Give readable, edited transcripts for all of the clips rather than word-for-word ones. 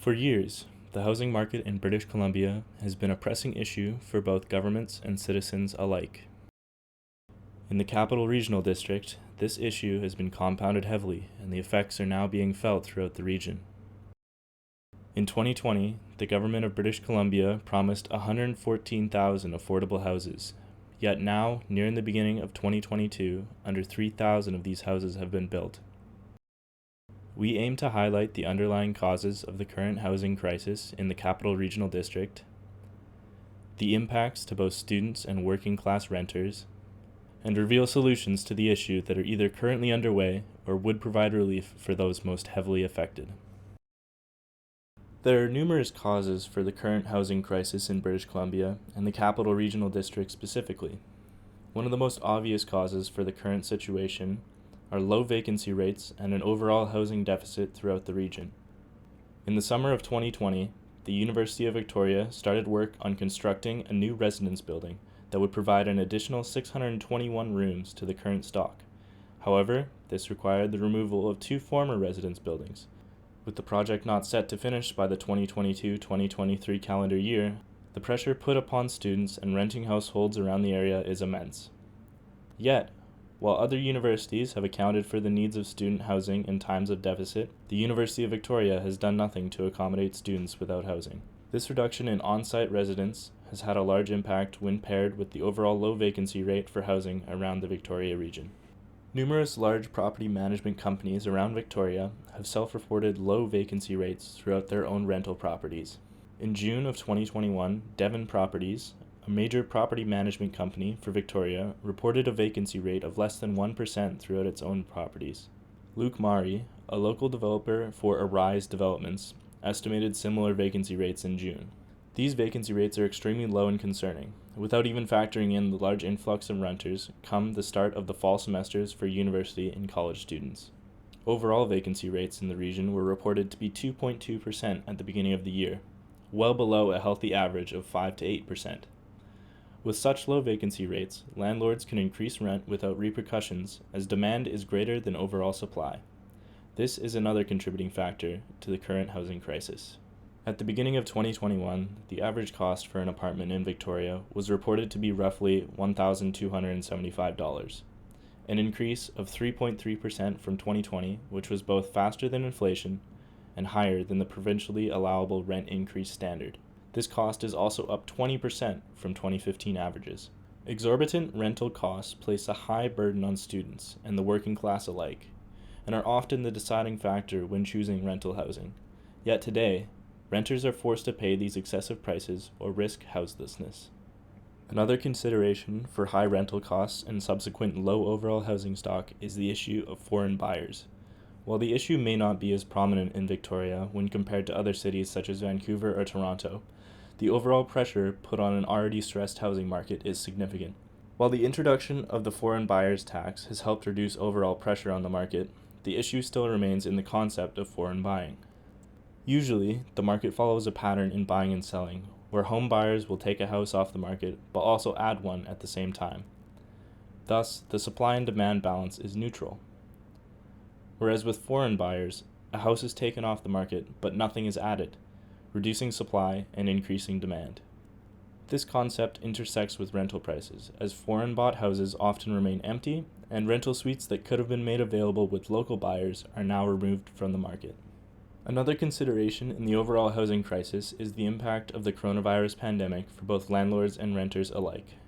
For years, the housing market in British Columbia has been a pressing issue for both governments and citizens alike. In the Capital Regional District, this issue has been compounded heavily, and the effects are now being felt throughout the region. In 2020, the government of British Columbia promised 114,000 affordable houses, yet now, nearing the beginning of 2022, under 3,000 of these houses have been built. We aim to highlight the underlying causes of the current housing crisis in the Capital Regional District, the impacts to both students and working class renters, and reveal solutions to the issue that are either currently underway or would provide relief for those most heavily affected. There are numerous causes for the current housing crisis in British Columbia and the Capital Regional District specifically. One of the most obvious causes for the current situation are low vacancy rates and an overall housing deficit throughout the region. In the summer of 2020, the University of Victoria started work on constructing a new residence building that would provide an additional 621 rooms to the current stock. However, this required the removal of 2 former residence buildings. With the project not set to finish by the 2022-2023 calendar year, the pressure put upon students and renting households around the area is immense. Yet, while other universities have accounted for the needs of student housing in times of deficit, the University of Victoria has done nothing to accommodate students without housing. This reduction in on-site residents has had a large impact when paired with the overall low vacancy rate for housing around the Victoria region. Numerous large property management companies around Victoria have self-reported low vacancy rates throughout their own rental properties. In June of 2021, Devon Properties, a major property management company for Victoria, reported a vacancy rate of less than 1% throughout its own properties. Luke Mari, a local developer for Arise Developments, estimated similar vacancy rates in June. These vacancy rates are extremely low and concerning, without even factoring in the large influx of renters come the start of the fall semesters for university and college students. Overall vacancy rates in the region were reported to be 2.2% at the beginning of the year, well below a healthy average of 5 to 8%. With such low vacancy rates, landlords can increase rent without repercussions as demand is greater than overall supply. This is another contributing factor to the current housing crisis. At the beginning of 2021, the average cost for an apartment in Victoria was reported to be roughly $1,275, an increase of 3.3% from 2020, which was both faster than inflation and higher than the provincially allowable rent increase standard. This cost is also up 20% from 2015 averages. Exorbitant rental costs place a high burden on students and the working class alike, and are often the deciding factor when choosing rental housing. Yet today, renters are forced to pay these excessive prices or risk houselessness. Another consideration for high rental costs and subsequent low overall housing stock is the issue of foreign buyers. While the issue may not be as prominent in Victoria when compared to other cities such as Vancouver or Toronto, the overall pressure put on an already stressed housing market is significant. While the introduction of the foreign buyers tax has helped reduce overall pressure on the market, the issue still remains in the concept of foreign buying. Usually, the market follows a pattern in buying and selling, where home buyers will take a house off the market but also add one at the same time. Thus, the supply and demand balance is neutral. Whereas with foreign buyers, a house is taken off the market but nothing is added, reducing supply and increasing demand. This concept intersects with rental prices, as foreign-bought houses often remain empty, and rental suites that could have been made available with local buyers are now removed from the market. Another consideration in the overall housing crisis is the impact of the coronavirus pandemic for both landlords and renters alike.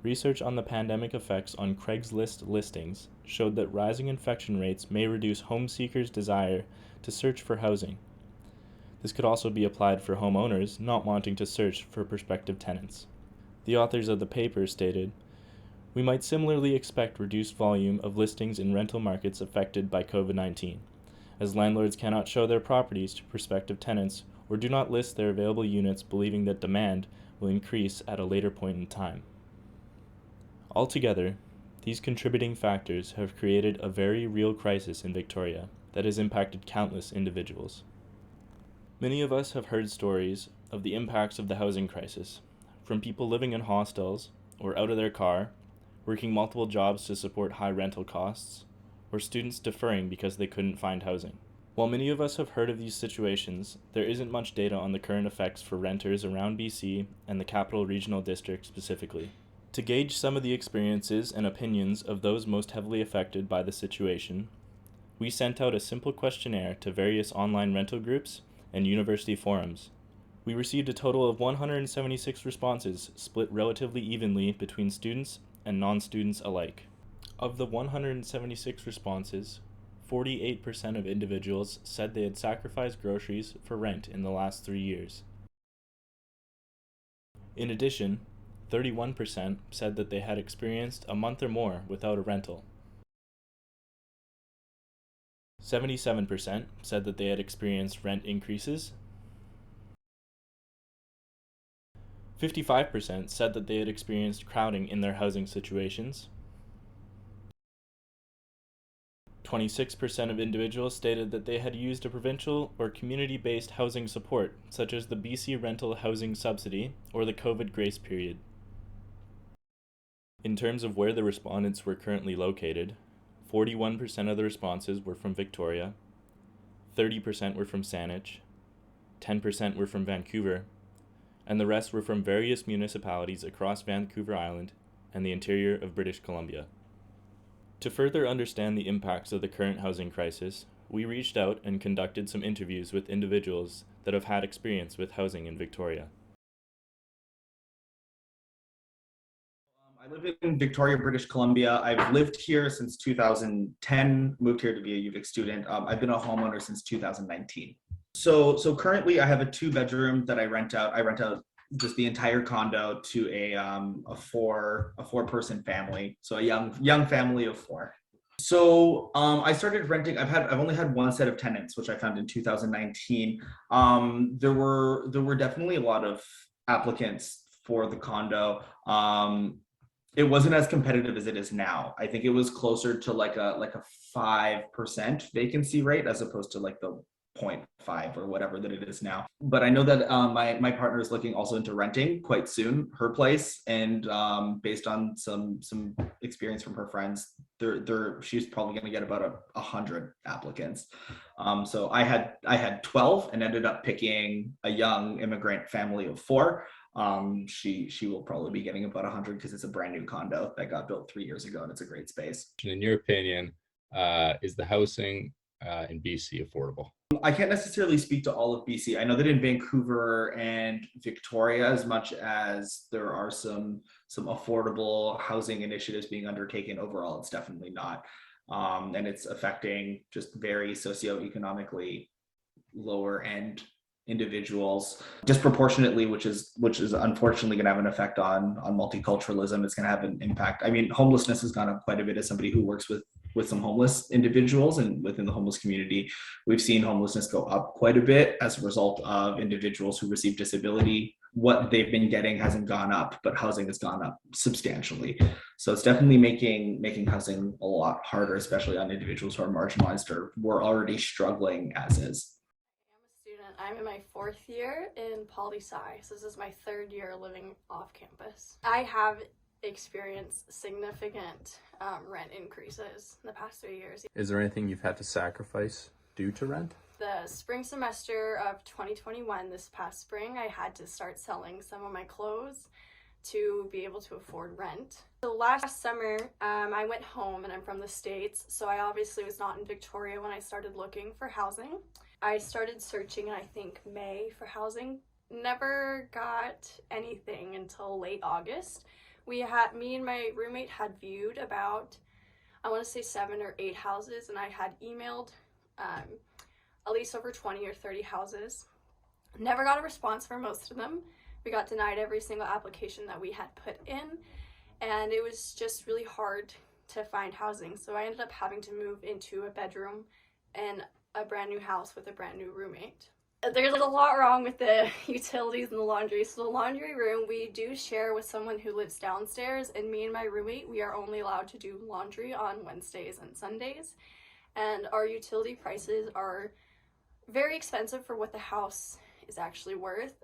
Research on the pandemic effects on Craigslist listings showed that rising infection rates may reduce home seekers' desire to search for housing. This could also be applied for homeowners not wanting to search for prospective tenants. The authors of the paper stated, "We might similarly expect reduced volume of listings in rental markets affected by COVID-19, as landlords cannot show their properties to prospective tenants or do not list their available units believing that demand will increase at a later point in time." Altogether, these contributing factors have created a very real crisis in Victoria that has impacted countless individuals. Many of us have heard stories of the impacts of the housing crisis, from people living in hostels or out of their car, working multiple jobs to support high rental costs, or students deferring because they couldn't find housing. While many of us have heard of these situations, there isn't much data on the current effects for renters around BC and the Capital Regional District specifically. To gauge some of the experiences and opinions of those most heavily affected by the situation, we sent out a simple questionnaire to various online rental groups and university forums. We received a total of 176 responses, split relatively evenly between students and non-students alike. Of the 176 responses, 48% of individuals said they had sacrificed groceries for rent in the last 3 years. In addition, 31% said that they had experienced a month or more without a rental. 77% said that they had experienced rent increases. 55% said that they had experienced crowding in their housing situations. 26% of individuals stated that they had used a provincial or community-based housing support, such as the BC Rental Housing Subsidy or the COVID grace period. In terms of where the respondents were currently located, 41% of the responses were from Victoria, 30% were from Saanich, 10% were from Vancouver, and the rest were from various municipalities across Vancouver Island and the interior of British Columbia. To further understand the impacts of the current housing crisis, we reached out and conducted some interviews with individuals that have had experience with housing in Victoria. I live in Victoria, British Columbia. I've lived here since 2010, moved here to be a UVic student. I've been a homeowner since 2019. So currently I have a 2-bedroom that I rent out. I rent out just the entire condo to a four-person family. So a young family of 4. So I started renting. I've only had one set of tenants, which I found in 2019. There were definitely a lot of applicants for the condo. It wasn't as competitive as it is now. I think it was closer to like a 5% vacancy rate as opposed to like the 0.5 or whatever that it is now. But I know that my partner is looking also into renting quite soon her place, and based on some experience from her friends, she's probably going to get about 100 applicants. So I had 12 and ended up picking a young immigrant family of 4. She will probably be getting about 100 because it's a brand new condo that got built 3 years ago and it's a great space. In your opinion, is the housing in BC affordable? I can't necessarily speak to all of BC. I know that in Vancouver and Victoria, as much as there are some affordable housing initiatives being undertaken, overall it's definitely not. And it's affecting just very socioeconomically lower end individuals disproportionately, which is unfortunately going to have an effect on multiculturalism. It's going to have an impact. I mean, homelessness has gone up quite a bit. As somebody who works with some homeless individuals and within the homeless community, we've seen homelessness go up quite a bit as a result of individuals who receive disability. What they've been getting hasn't gone up, but housing has gone up substantially. So it's definitely making housing a lot harder, especially on individuals who are marginalized or were already struggling as is. I'm in my 4th year in poli-sci, so this is my 3rd year living off campus. I have experienced significant rent increases in the past 3 years. Is there anything you've had to sacrifice due to rent? The spring semester of 2021, this past spring, I had to start selling some of my clothes to be able to afford rent. So last summer, I went home, and I'm from the States, so I obviously was not in Victoria when I started looking for housing. I started searching in, I think, May for housing. Never got anything until late August. Me and my roommate had viewed about, I want to say 7 or 8 houses, and I had emailed at least over 20 or 30 houses. Never got a response for most of them. We got denied every single application that we had put in, and it was just really hard to find housing. So I ended up having to move into a bedroom and a brand new house with a brand new roommate. There's a lot wrong with the utilities and the laundry. So the laundry room we do share with someone who lives downstairs, and me and my roommate, we are only allowed to do laundry on Wednesdays and Sundays. And our utility prices are very expensive for what the house is actually worth.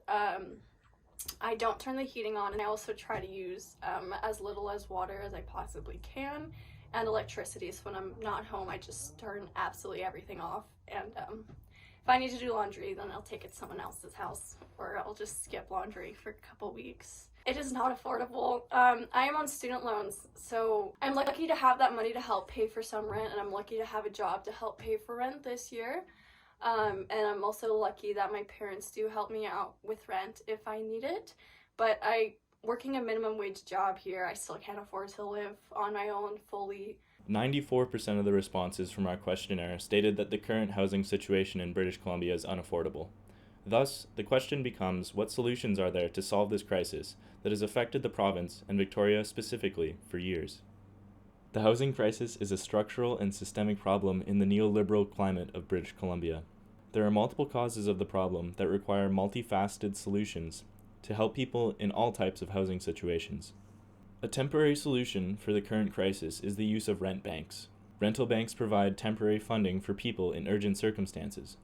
I don't turn the heating on, and I also try to use as little as water as I possibly can, and electricity. So when I'm not home, I just turn absolutely everything off. And if I need to do laundry, then I'll take it to someone else's house, or I'll just skip laundry for a couple weeks. It is not affordable. I am on student loans, so I'm lucky to have that money to help pay for some rent, and I'm lucky to have a job to help pay for rent this year. And I'm also lucky that my parents do help me out with rent if I need it. But working a minimum wage job here, I still can't afford to live on my own fully. 94% of the responses from our questionnaire stated that the current housing situation in British Columbia is unaffordable. Thus, the question becomes, what solutions are there to solve this crisis that has affected the province and Victoria specifically for years? The housing crisis is a structural and systemic problem in the neoliberal climate of British Columbia. There are multiple causes of the problem that require multifaceted solutions to help people in all types of housing situations. A temporary solution for the current crisis is the use of rent banks. Rental banks provide temporary funding for people in urgent circumstances.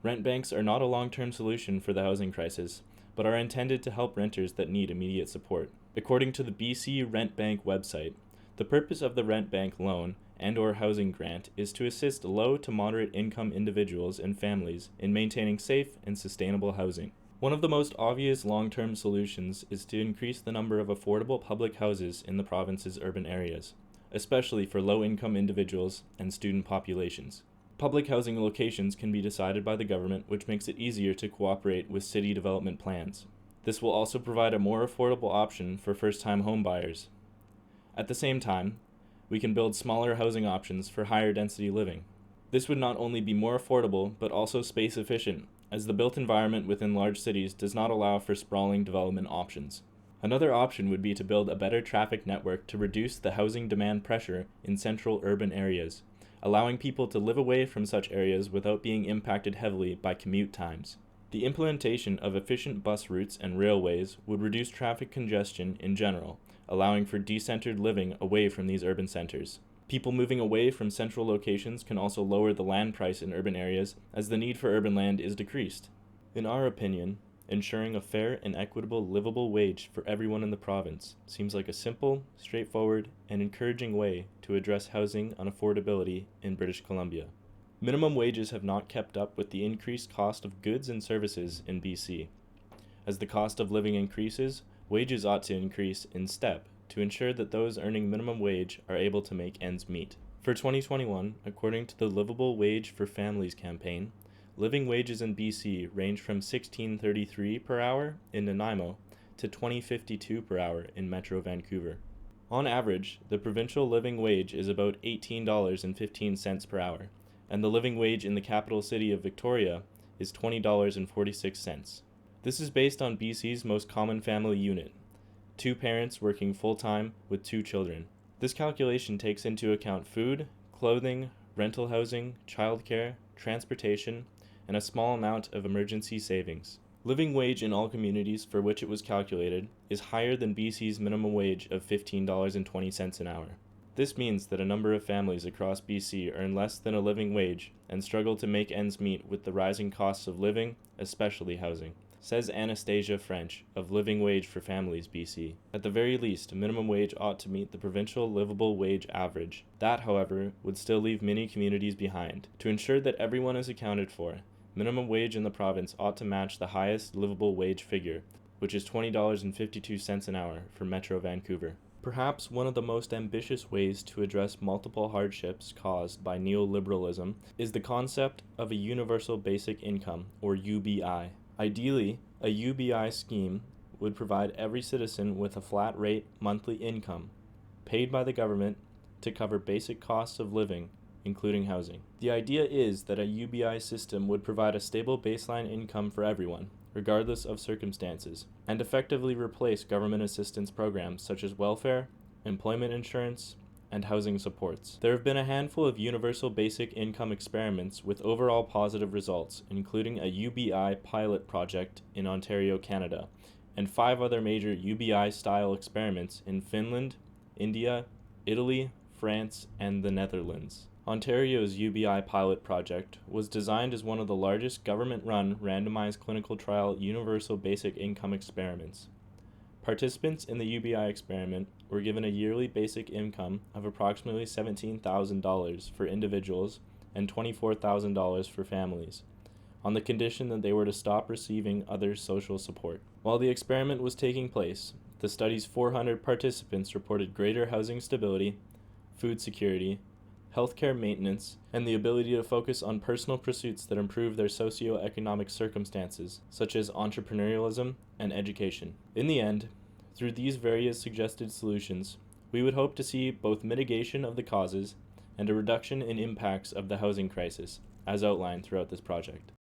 Rent banks are not a long-term solution for the housing crisis, but are intended to help renters that need immediate support. According to the BC Rent Bank website, the purpose of the rent bank loan and/or housing grant is to assist low to moderate income individuals and families in maintaining safe and sustainable housing. One of the most obvious long-term solutions is to increase the number of affordable public houses in the province's urban areas, especially for low-income individuals and student populations. Public housing locations can be decided by the government, which makes it easier to cooperate with city development plans. This will also provide a more affordable option for first-time home buyers. At the same time, we can build smaller housing options for higher density living. This would not only be more affordable, but also space efficient, as the built environment within large cities does not allow for sprawling development options. Another option would be to build a better traffic network to reduce the housing demand pressure in central urban areas, allowing people to live away from such areas without being impacted heavily by commute times. The implementation of efficient bus routes and railways would reduce traffic congestion in general, allowing for decentered living away from these urban centers. People moving away from central locations can also lower the land price in urban areas as the need for urban land is decreased. In our opinion, ensuring a fair and equitable livable wage for everyone in the province seems like a simple, straightforward, and encouraging way to address housing unaffordability in British Columbia. Minimum wages have not kept up with the increased cost of goods and services in BC. As the cost of living increases, wages ought to increase in step to ensure that those earning minimum wage are able to make ends meet. For 2021, according to the Livable Wage for Families campaign, living wages in BC range from $16.33 per hour in Nanaimo to $20.52 per hour in Metro Vancouver. On average, the provincial living wage is about $18.15 per hour, and the living wage in the capital city of Victoria is $20.46. This is based on BC's most common family unit, 2 parents working full-time with 2 children. This calculation takes into account food, clothing, rental housing, childcare, transportation, and a small amount of emergency savings. Living wage in all communities for which it was calculated is higher than BC's minimum wage of $15.20 an hour. This means that a number of families across BC earn less than a living wage and struggle to make ends meet with the rising costs of living, especially housing, says Anastasia French of Living Wage for Families BC. At the very least, minimum wage ought to meet the provincial livable wage average. That, however, would still leave many communities behind. To ensure that everyone is accounted for, minimum wage in the province ought to match the highest livable wage figure, which is $20.52 an hour for Metro Vancouver. Perhaps one of the most ambitious ways to address multiple hardships caused by neoliberalism is the concept of a universal basic income, or UBI. Ideally, a UBI scheme would provide every citizen with a flat rate monthly income, paid by the government to cover basic costs of living, including housing. The idea is that a UBI system would provide a stable baseline income for everyone, regardless of circumstances, and effectively replace government assistance programs such as welfare, employment insurance, and housing supports. There have been a handful of universal basic income experiments with overall positive results, including a UBI pilot project in Ontario, Canada, and 5 other major UBI-style experiments in Finland, India, Italy, France, and the Netherlands. Ontario's UBI pilot project was designed as one of the largest government-run randomized clinical trial universal basic income experiments. Participants in the UBI experiment were given a yearly basic income of approximately $17,000 for individuals and $24,000 for families, on the condition that they were to stop receiving other social support. While the experiment was taking place, the study's 400 participants reported greater housing stability, food security, healthcare maintenance, and the ability to focus on personal pursuits that improve their socioeconomic circumstances, such as entrepreneurialism and education. In the end, through these various suggested solutions, we would hope to see both mitigation of the causes and a reduction in impacts of the housing crisis, as outlined throughout this project.